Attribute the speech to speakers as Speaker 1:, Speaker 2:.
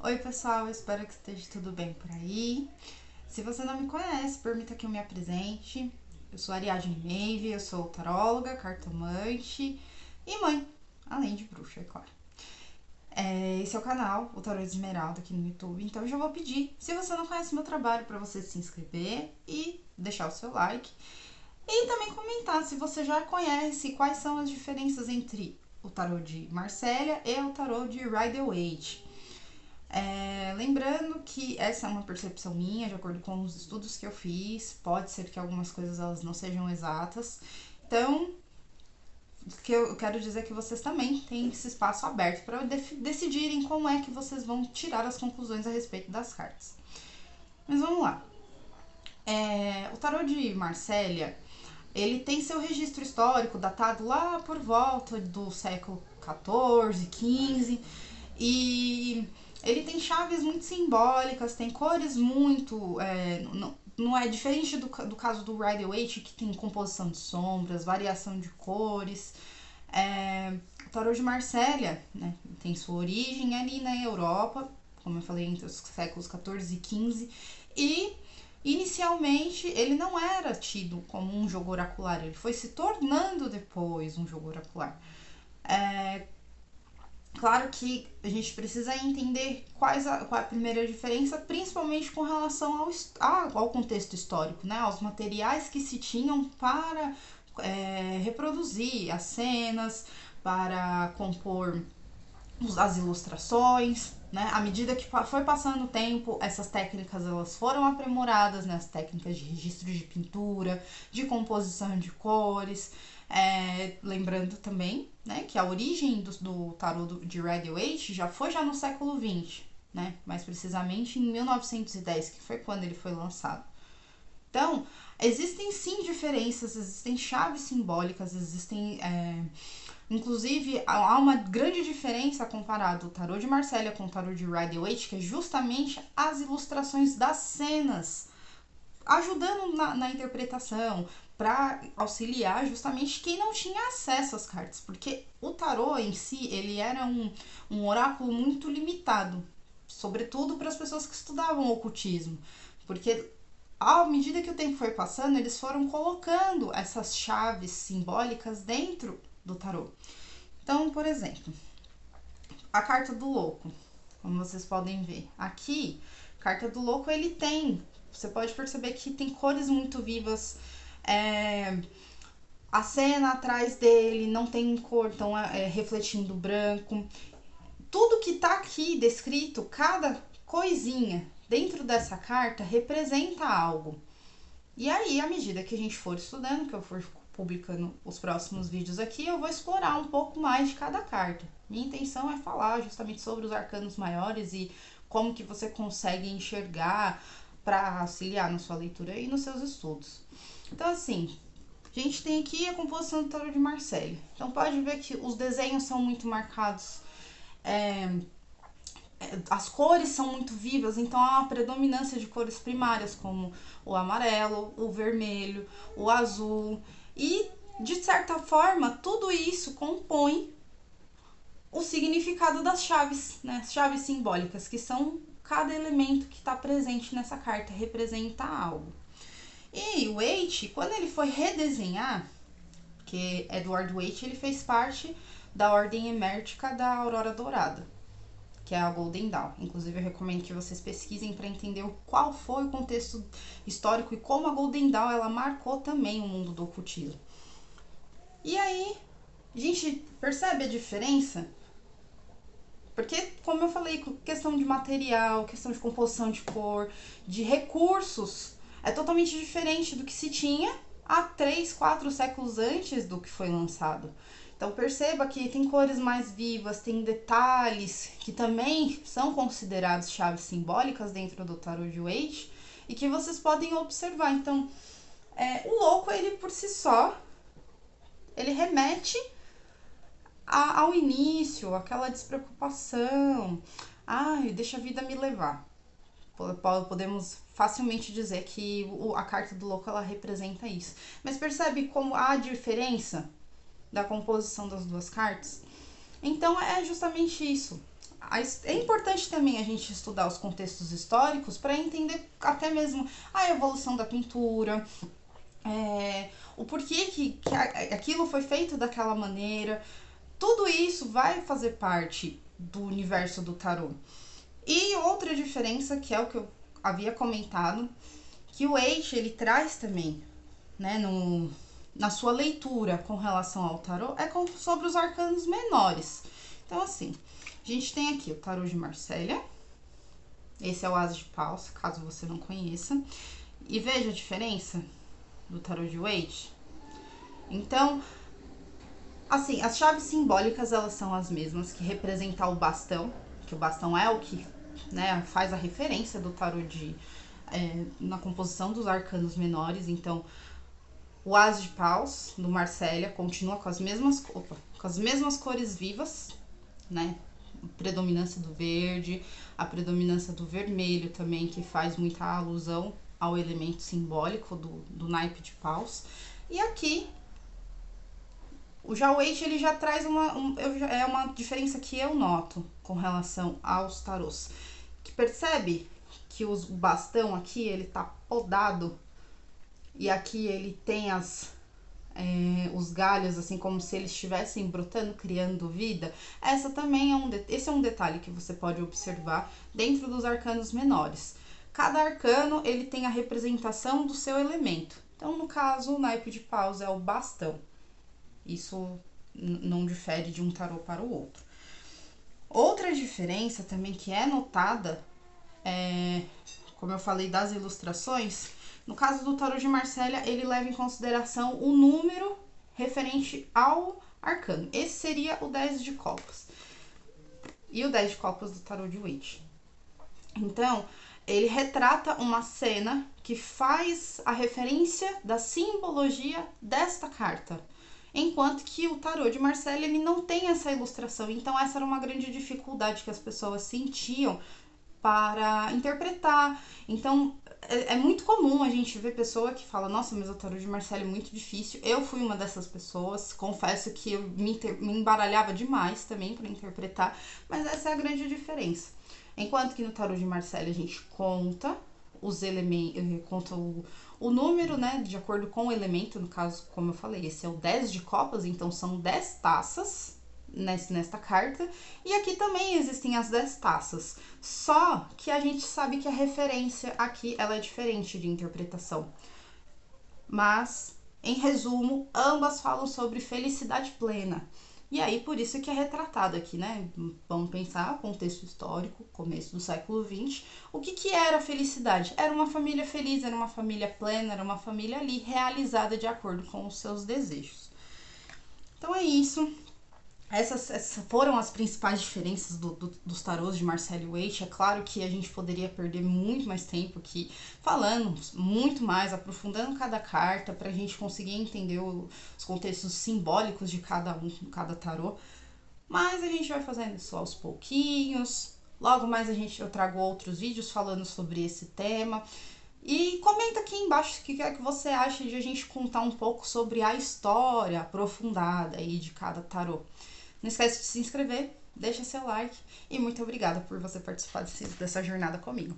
Speaker 1: Oi pessoal, espero que esteja tudo bem por aí. Se você não me conhece, permita que eu me apresente. Eu sou Ariadne Neve, eu sou taróloga, cartomante e mãe, além de bruxa, é claro. Esse é o canal, o Tarô de Esmeralda aqui no YouTube, então eu já vou pedir, se você não conhece meu trabalho, para você se inscrever e deixar o seu like. E também comentar se você já conhece quais são as diferenças entre o tarô de Marsella e o tarô de Rider-Waite. Lembrando que essa é uma percepção minha, de acordo com os estudos que eu fiz, pode ser que algumas coisas elas não sejam exatas. Então, o que eu quero dizer é que vocês também têm esse espaço aberto para decidirem como é que vocês vão tirar as conclusões a respeito das cartas. Mas vamos lá. O tarô de Marsella, ele tem seu registro histórico datado lá por volta do século XIV, XV, e ele tem chaves muito simbólicas, tem cores muito... não é diferente do caso do Rider-Waite, que tem composição de sombras, variação de cores. O tarô de Marsella, né, tem sua origem ali na Europa, como eu falei, entre os séculos XIV e XV, e inicialmente ele não era tido como um jogo oracular, ele foi se tornando depois um jogo oracular. Claro que a gente precisa entender qual é a primeira diferença, principalmente com relação ao contexto histórico, né? Aos materiais que se tinham para reproduzir as cenas, para compor as ilustrações, né? À medida que foi passando o tempo, essas técnicas elas foram aprimoradas, né? As técnicas de registro de pintura, de composição de cores. Lembrando também, né, que a origem do tarô de Rider-Waite já foi no século XX, né? Mais precisamente em 1910, que foi quando ele foi lançado. Então, existem sim diferenças, existem chaves simbólicas, existem... Inclusive, há uma grande diferença comparado o tarô de Marsella com o tarô de Rider-Waite, que é justamente as ilustrações das cenas, ajudando na interpretação, para auxiliar justamente quem não tinha acesso às cartas, porque o tarô em si, ele era um oráculo muito limitado, sobretudo para as pessoas que estudavam ocultismo, porque à medida que o tempo foi passando, eles foram colocando essas chaves simbólicas dentro do tarô. Então, por exemplo, a carta do louco, como vocês podem ver aqui, a carta do louco ele tem, você pode perceber que tem cores muito vivas, a cena atrás dele não tem cor, então refletindo branco. Tudo que tá aqui descrito, cada coisinha dentro dessa carta representa algo. E aí, à medida que a gente for estudando, que eu for publicando os próximos vídeos aqui, eu vou explorar um pouco mais de cada carta. Minha intenção é falar justamente sobre os arcanos maiores e como que você consegue enxergar para auxiliar na sua leitura e nos seus estudos. Então, assim, a gente tem aqui a composição do tarô de Marsella. Então, pode ver que os desenhos são muito marcados, as cores são muito vivas, então há uma predominância de cores primárias, como o amarelo, o vermelho, o azul. E, de certa forma, tudo isso compõe o significado das chaves, né? Chaves simbólicas, que são cada elemento que está presente nessa carta, representa algo. E o Waite, quando ele foi redesenhar, que Edward Waite, ele fez parte da ordem emértica da Aurora Dourada, que é a Golden Dawn. Inclusive, eu recomendo que vocês pesquisem para entender qual foi o contexto histórico e como a Golden Dawn ela marcou também o mundo do ocultismo. E aí, a gente percebe a diferença? Porque, como eu falei, questão de material, questão de composição de cor, de recursos, é totalmente diferente do que se tinha há 3, 4 séculos antes do que foi lançado. Então perceba que tem cores mais vivas, tem detalhes que também são considerados chaves simbólicas dentro do tarô de Waite e que vocês podem observar. Então, o louco, ele por si só, ele remete ao início, aquela despreocupação. Ai, deixa a vida me levar. Podemos facilmente dizer que a carta do louco ela representa isso. Mas percebe como há diferença da composição das duas cartas? Então é justamente isso. É importante também a gente estudar os contextos históricos para entender até mesmo a evolução da pintura, o porquê que aquilo foi feito daquela maneira. Tudo isso vai fazer parte do universo do tarô. E outra diferença, que é o que eu havia comentado, que o Eight, ele traz também, né, na sua leitura com relação ao tarô, sobre os arcanos menores. Então, assim, a gente tem aqui o tarô de Marsella. Esse é o As de Paus, caso você não conheça. E veja a diferença do tarô de Waite. Então, assim, as chaves simbólicas, elas são as mesmas, que representar o bastão, que o bastão é o que, né, faz a referência do tarô na composição dos arcanos menores. Então, o As de Paus, do Marsella, continua com as mesmas cores vivas, né? A predominância do verde, a predominância do vermelho também, que faz muita alusão ao elemento simbólico do naipe de paus. E aqui, o Waite, ele já traz uma diferença que eu noto com relação aos tarôs. Que percebe que o bastão aqui, ele tá podado, e aqui ele tem os galhos, assim, como se eles estivessem brotando, criando vida. Esse é um detalhe que você pode observar dentro dos arcanos menores. Cada arcano, ele tem a representação do seu elemento. Então, no caso, o naipe de paus é o bastão. Isso não difere de um tarô para o outro. Outra diferença também que é notada, como eu falei das ilustrações, no caso do tarô de Marsella, ele leva em consideração o número referente ao arcano. Esse seria o 10 de copas. E o 10 de copas do tarô de Waite. Então, ele retrata uma cena que faz a referência da simbologia desta carta. Enquanto que o tarô de Marsella, ele não tem essa ilustração. Então, essa era uma grande dificuldade que as pessoas sentiam para interpretar. Então, é muito comum a gente ver pessoa que fala, nossa, mas o tarô de Marsella é muito difícil. Eu fui uma dessas pessoas, confesso que eu me embaralhava demais também para interpretar, mas essa é a grande diferença. Enquanto que no tarô de Marsella a gente conta os elementos, conta o número, né, de acordo com o elemento, no caso, como eu falei, esse é o 10 de copas, então são 10 taças nesta carta, e aqui também existem as 10 taças, só que a gente sabe que a referência aqui, ela é diferente de interpretação, mas, em resumo, ambas falam sobre felicidade plena, e aí por isso que é retratado aqui, né, vamos pensar, contexto histórico, começo do século XX, o que era a felicidade? Era uma família feliz, era uma família plena, era uma família ali realizada de acordo com os seus desejos. Então é isso. Essas foram as principais diferenças dos tarôs de Marsella e Waite. É claro que a gente poderia perder muito mais tempo aqui falando muito mais, aprofundando cada carta para a gente conseguir entender os contextos simbólicos de cada tarô. Mas a gente vai fazendo isso aos pouquinhos. Logo mais eu trago outros vídeos falando sobre esse tema. E comenta aqui embaixo o que é que você acha de a gente contar um pouco sobre a história aprofundada aí de cada tarô. Não esquece de se inscrever, deixa seu like e muito obrigada por você participar dessa jornada comigo.